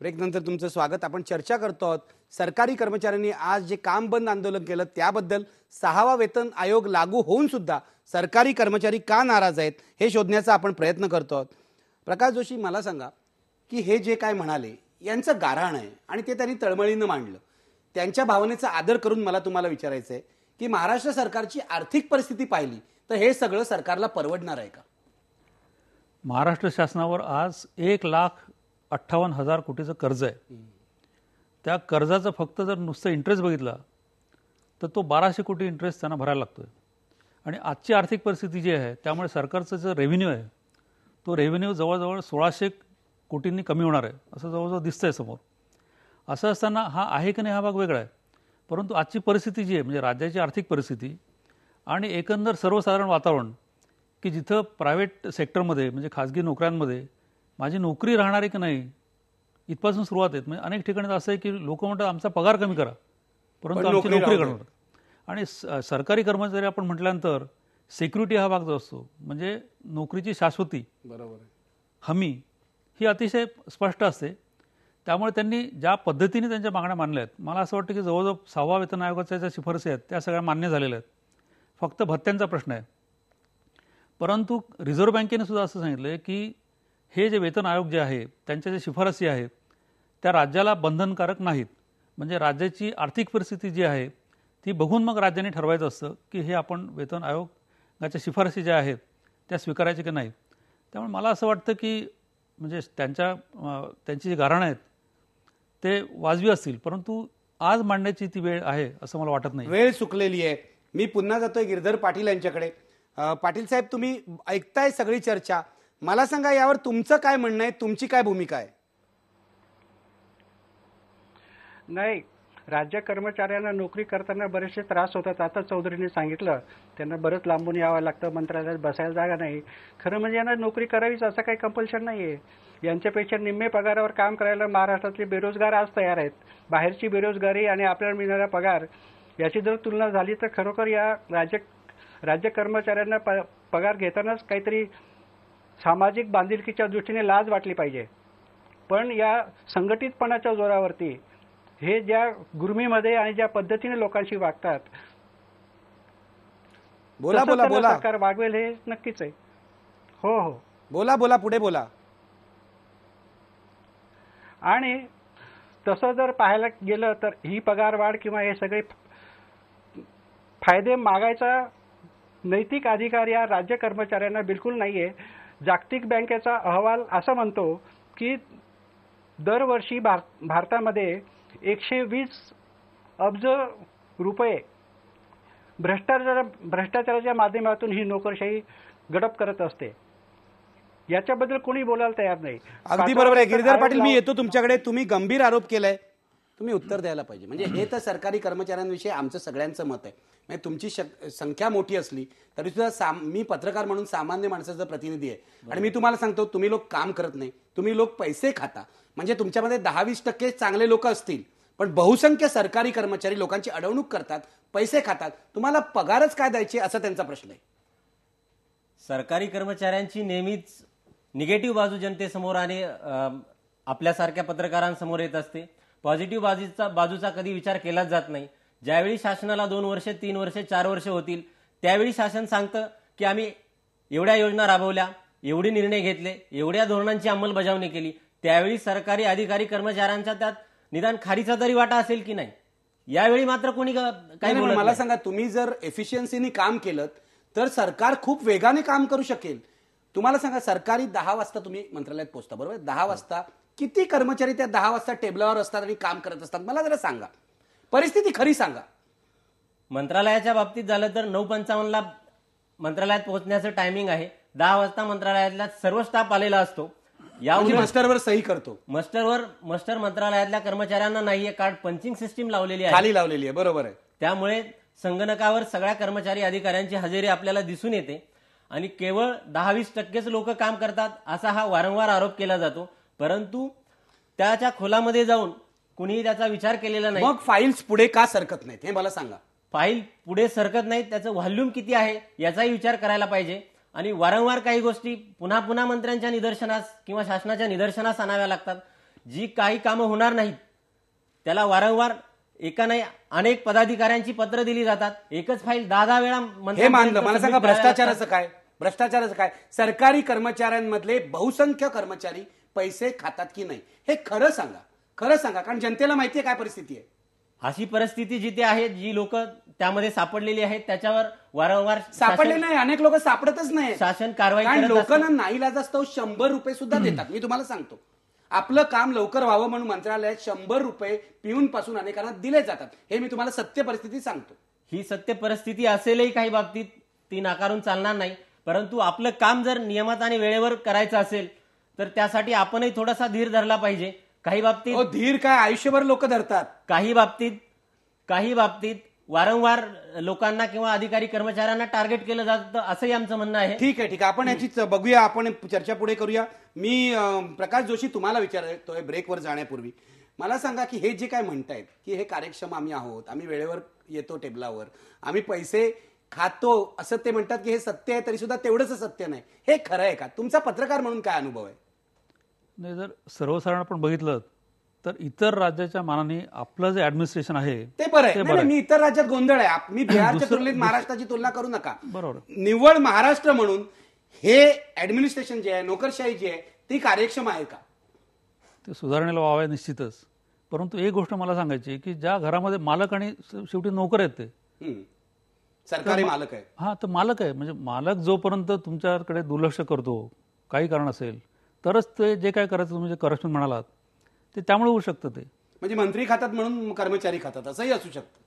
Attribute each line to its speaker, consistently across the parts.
Speaker 1: ब्रेकनंतर तुमचं स्वागत. आपण चर्चा करतो आहोत सरकारी कर्मचाऱ्यांनी आज जे काम बंद आंदोलन केलं त्याबद्दल. 6वा वेतन आयोग लागू होऊन सुद्धा सरकारी कर्मचारी का नाराज आहेत हे शोधण्याचा आपण प्रयत्न करतो आहोत. प्रकाश जोशी, मला सांगा की हे जे काय म्हणाले यांचं गाऱ्हाण आहे आणि ते त्यांनी तळमळीनं मांडलं. त्यांच्या भावनेचा आदर करून मला तुम्हाला विचारायचं आहे की महाराष्ट्र सरकारची आर्थिक परिस्थिती पाहिली तर हे सगळं सरकारला परवडणार आहे का?
Speaker 2: महाराष्ट्र शासनावर आज 1,58,000 कोटीचं कर्ज आहे. त्या कर्जाचं फक्त जर नुसतं इंटरेस्ट बघितला तर तो 1200 कोटी इंटरेस्ट त्यांना भरायला लागतोय. आणि आजची आर्थिक परिस्थिती जी आहे त्यामुळे सरकारचं जो रेव्हेन्यू आहे तो रेव्हेन्यू जवळजवळ 1600 कोटींनी कमी होणार आहे असं जवळजवळ दिसतंय समोर. असं असताना हा आहे की नाही हा भाग वेगळा आहे. परंतु आजची परिस्थिती जी आहे म्हणजे राज्याची आर्थिक परिस्थिती आणि एकंदर सर्वसाधारण वातावरण की जिथं प्रायव्हेट सेक्टरमध्ये म्हणजे खाजगी नोकऱ्यांमध्ये माझी नोकरी राहणार आहे की नाही इथपासून सुरुवात आहे. म्हणजे अनेक ठिकाणी असं आहे की लोक म्हणतात आमचा पगार कमी करा परंतु आमची नोकरी करणार. आणि सरकारी कर्मचारी आपण म्हटल्यानंतर सिक्युरिटी हा भाग जो असतो म्हणजे नोकरीची शाश्वती
Speaker 1: बरोबर
Speaker 2: हमी ही अतिशय स्पष्ट असते. त्यामुळे त्यांनी ज्या पद्धतीने त्यांच्या मागण्या मानल्या आहेत मला असं वाटतं की जवळजवळ 6वा वेतन आयोगाच्या ज्या शिफारसी आहेत त्या सगळ्या मान्य झालेल्या आहेत. फक्त भत्त्यांचा प्रश्न आहे. परंतु रिझर्व्ह बँकेने सुद्धा असं सांगितलं की हे जे वेतन आयोग जे आहे त्यांच्या ज्या शिफारसी आहेत त्या राज्याला बंधनकारक नाहीत. म्हणजे राज्याची आर्थिक परिस्थिती जी आहे ती बघून मग राज्याने ठरवायचं असतं की हे आपण वेतन आयोगाच्या शिफारसी ज्या आहेत त्या स्वीकारायच्या की नाही. त्यामुळे मला असं वाटतं की म्हणजे त्यांची जी गाऱ्हाणं आहेत ते वाजवी असतील परंतु आज मांडण्याची ती वेळ आहे असं मला वाटत नाही.
Speaker 1: वेळ चुकलेली आहे. मी पुन्हा जातोय गिरधर पाटील यांच्याकडे. पाटील साहेब, तुम्ही ऐकताय सगळी चर्चा. मला सांगा यावर तुमचं काय म्हणणं आहे, तुमची काय भूमिका आहे?
Speaker 3: नाही, राज्य कर्मचाऱ्यांना नोकरी करताना बरेचसे त्रास होतात. आता चौधरींनी सांगितलं त्यांना बरंच लांबून यावं लागतं, मंत्रालयात बसायला जागा नाही. खरं म्हणजे यांना नोकरी करावीच असं काही कंपल्शन नाही आहे. यांच्यापेक्षा निम्मे पगारावर काम करायला महाराष्ट्रातले बेरोजगार आज तयार आहेत. बाहेरची बेरोजगारी आणि आपल्याला मिळणारा पगार याची जर तुलना झाली तर खरोखर या राज्य कर्मचाऱ्यांना पगार घेतानाच काहीतरी सामाजिक बांधिलकीच्या दृष्टीने लाज वाटली पाहिजे. पण या संघटितपणाच्या जोरावरती हे ज्या गुरमीमध्ये आणि ज्या पद्धतीने लोकांशी वागतात
Speaker 1: बोला बोला बोला
Speaker 3: सरकार वागवेल हे नक्कीच आहे. हो हो
Speaker 1: बोला बोला पुढे बोला.
Speaker 3: आणि तसं जर पाहायला गेलं तर ही पगारवाढ किंवा हे सगळे फायदे मागायचा नैतिक अधिकार या राज्य कर्मचाऱ्यांना बिलकुल नाहीये. जागतिक बँकेचा अहवाल असं म्हणतो की दरवर्षी भारतामध्ये 120 अब्ज रुपये भ्रष्टाचाराच्या माध्यमातून ही नोकरशाही गडप करत असते. याच्याबद्दल कोणी बोलायला तयार नाही.
Speaker 1: अगदी बरोबर आहे. गिरधर पाटील, मी येतो तुमच्याकडे. तुम्ही गंभीर आरोप केलाय, तुम्ही उत्तर द्यायला पाहिजे. म्हणजे हे तर सरकारी कर्मचाऱ्यांविषयी आमचं सगळ्यांचं मत आहे. म्हणजे तुमची संख्या मोठी असली तरी सुद्धा मी पत्रकार म्हणून सामान्य माणसाचा प्रतिनिधी आहे आणि मी तुम्हाला सांगतो तुम्ही लोक काम करत नाही, तुम्ही लोक पैसे खाता. म्हणजे तुमच्यामध्ये 10-20% चांगले लोक असतील पण बहुसंख्य सरकारी कर्मचारी लोकांची अडवणूक करतात, पैसे खातात. तुम्हाला पगारच काय द्यायचे असा त्यांचा प्रश्न आहे.
Speaker 4: सरकारी कर्मचाऱ्यांची नेहमीच निगेटिव्ह बाजू जनतेसमोर आणि आपल्यासारख्या पत्रकारांसमोर येत असते. पॉझिटिव्ह बाजूचा कधी विचार केलाच जात नाही. ज्यावेळी शासनाला 2 वर्ष 3 वर्ष 4 वर्ष होतील त्यावेळी शासन सांगतं की आम्ही एवढ्या योजना राबवल्या, एवढे निर्णय घेतले, एवढ्या धोरणांची अंमलबजावणी केली. त्यावेळी सरकारी अधिकारी कर्मचाऱ्यांचा त्यात निदान खारीचा तरी वाटा असेल की नाही. यावेळी मात्र कोणी काय बोलत.
Speaker 1: मला सांगा, तुम्ही जर एफिशियन्सीनी काम केलं तर सरकार खूप वेगाने काम करू शकेल. तुम्हाला सांगा, सरकारी 10 वाजता तुम्ही मंत्रालयात पोहोचता, बरोबर? 10 वाजता किती कर्मचारी त्या 10 वाजता टेबलावर असतात आणि काम करत असतात? मला जरा सांगा, परिस्थिती खरी सांगा.
Speaker 4: मंत्रालयाच्या बाबतीत झालं तर 9:55 मंत्रालयात पोहोचण्याचं टायमिंग आहे. 10 वाजता मंत्रालयातला सर्व स्टाफ आलेला असतो.
Speaker 1: यावर मास्टरवर सही करतो.
Speaker 4: मास्टर मंत्रालयातल्या कर्मचाऱ्यांना नाहीये, कार्ड पंचिंग सिस्टीम लावलेली आहे,
Speaker 1: खाली लावलेली आहे. बरोबर आहे.
Speaker 4: त्यामुळे संगणकावर सगळ्या कर्मचारी अधिकाऱ्यांची हजेरी आपल्याला दिसून येते आणि केवळ 10-20% लोक काम करतात असा हा वारंवार आरोप केला जातो. परंतु त्याच्या खोलामध्ये जाऊन कुणीही त्याचा विचार केलेला नाही.
Speaker 1: मग फाईल्स पुढे का सरकत नाहीत हे मला सांगा.
Speaker 4: फाईल पुढे सरकत नाहीत, त्याचं व्हॉल्यूम किती आहे याचाही विचार करायला पाहिजे. आणि वारंवार काही गोष्टी पुन्हा पुन्हा मंत्र्यांच्या निदर्शनास किंवा शासनाच्या निदर्शनास आणाव्या लागतात. जी काही कामं होणार नाहीत त्याला वारंवार एका नाही अनेक पदाधिकाऱ्यांची पत्र दिली जातात. एकच फाईल 10 वेळा
Speaker 1: हे मानलं. मला सांगा
Speaker 4: submit करायला
Speaker 1: भ्रष्टाचाराचं काय? भ्रष्टाचाराचं काय? सरकारी कर्मचाऱ्यांमधले बहुसंख्य कर्मचारी पैसे खातात की नाही हे खरं सांगा, खरं सांगा, कारण जनतेला माहितीये काय परिस्थिती आहे.
Speaker 4: अशी परिस्थिती जिथे आहे, जी लोक त्यामध्ये सापडलेली आहेत त्याच्यावर वारंवार
Speaker 1: सापडले नाही, अनेक लोक सापडतच नाही.
Speaker 4: शासन कारवाई
Speaker 1: कारण
Speaker 4: करत असतं.
Speaker 1: लोकांना नाईलाजास्तव 100 रुपये सुद्धा देतात. मी तुम्हाला सांगतो, आपलं काम लवकर व्हावं म्हणून मंत्रालयात 100 रुपये पिऊन पासून अनेकांना दिले जातात. हे मी तुम्हाला सत्य परिस्थिती सांगतो.
Speaker 4: ही सत्य परिस्थिती असेलही काही बाबतीत ती नाकारून चालणार नाही. परंतु आपलं काम जर नियमात आणि वेळेवर करायचं असेल तर त्यासाठी आपणही थोडासा धीर धरला पाहिजे. काही बाबतीत
Speaker 1: धीर काय आयुष्यभर लोक धरतात.
Speaker 4: काही बाबतीत वारंवार लोकांना किंवा अधिकारी कर्मचाऱ्यांना टार्गेट केलं जातं असंही आमचं म्हणणं आहे.
Speaker 1: ठीक आहे, आपण याची बघूया, आपण चर्चा पुढे करूया. मी प्रकाश जोशी तुम्हाला विचारतोय ब्रेकवर जाण्यापूर्वी, मला सांगा की हे जे काय म्हणतायत की हे कार्यक्षम आम्ही आहोत, आम्ही वेळेवर येतो टेबलावर, आम्ही पैसे खातो, असं ते म्हणतात की हे सत्य आहे, तरी सुद्धा तेवढंच सत्य नाही. हे खरं आहे का? तुमचा पत्रकार म्हणून काय अनुभव आहे?
Speaker 2: नाही, जर सर्वसाधारण आपण बघितलं तर इतर राज्याच्या मानाने आपलं जे ऍडमिनिस्ट्रेशन आहे
Speaker 1: ते बरं आहे. नाही, मी इतर राज्यात गोंधळ आहे. मी बिहारच्या तुलनेत महाराष्ट्राची तुलना करू नका.
Speaker 2: बरोबर.
Speaker 1: निव्वळ महाराष्ट्र म्हणून हे ऍडमिनिस्ट्रेशन जे आहे, नोकरशाही जी आहे, ती कार्यक्षम आहे का?
Speaker 2: ते सुधारणेला वाव आहे निश्चितच. परंतु एक गोष्ट मला सांगायची की ज्या घरामध्ये मालक आणि शेवटी नोकर आहेत ते
Speaker 1: सरकारी मालक आहे.
Speaker 2: हा, तर मालक आहे, म्हणजे मालक जोपर्यंत तुमच्याकडे दुर्लक्ष करतो काही कारण असेल तरच ते जे काय करायचं तुम्ही जे करप्शन म्हणालात ते त्यामुळे होऊ शकतं. ते
Speaker 1: म्हणजे मंत्री खातात म्हणून कर्मचारी खातात असंही असू शकतं.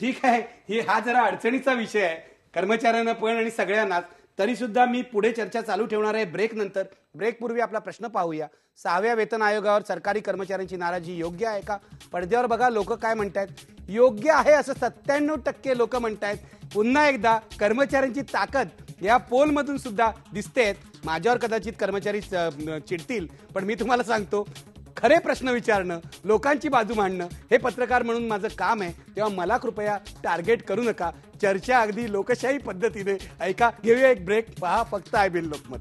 Speaker 1: ठीक आहे, हा जरा अडचणीचा विषय आहे कर्मचाऱ्यांना पण आणि सगळ्यांनाच. तरी सुद्धा मी पुढे चर्चा चालू ठेवणार आहे ब्रेक नंतर. ब्रेकपूर्वी आपला प्रश्न पाहूया. 6व्या वेतन आयोगावर सरकारी कर्मचाऱ्यांची नाराजी योग्य आहे का? पडद्यावर बघा लोक काय म्हणतायत. योग्य आहे असं 97% लोक म्हणतायत. पुन्हा एकदा कर्मचाऱ्यांची ताकद या पोलमधून सुद्धा दिसते. माझ्यावर कदाचित कर्मचारी चिडतील, पण मी तुम्हाला सांगतो, खरे प्रश्न विचारणं, लोकांची बाजू मांडणं हे पत्रकार म्हणून माझं काम आहे. तेव्हा मला कृपया टार्गेट करू नका. चर्चा अगदी लोकशाही पद्धतीने ऐका. घेऊया एक ब्रेक. पहा फक्त आय बिल लोकमत.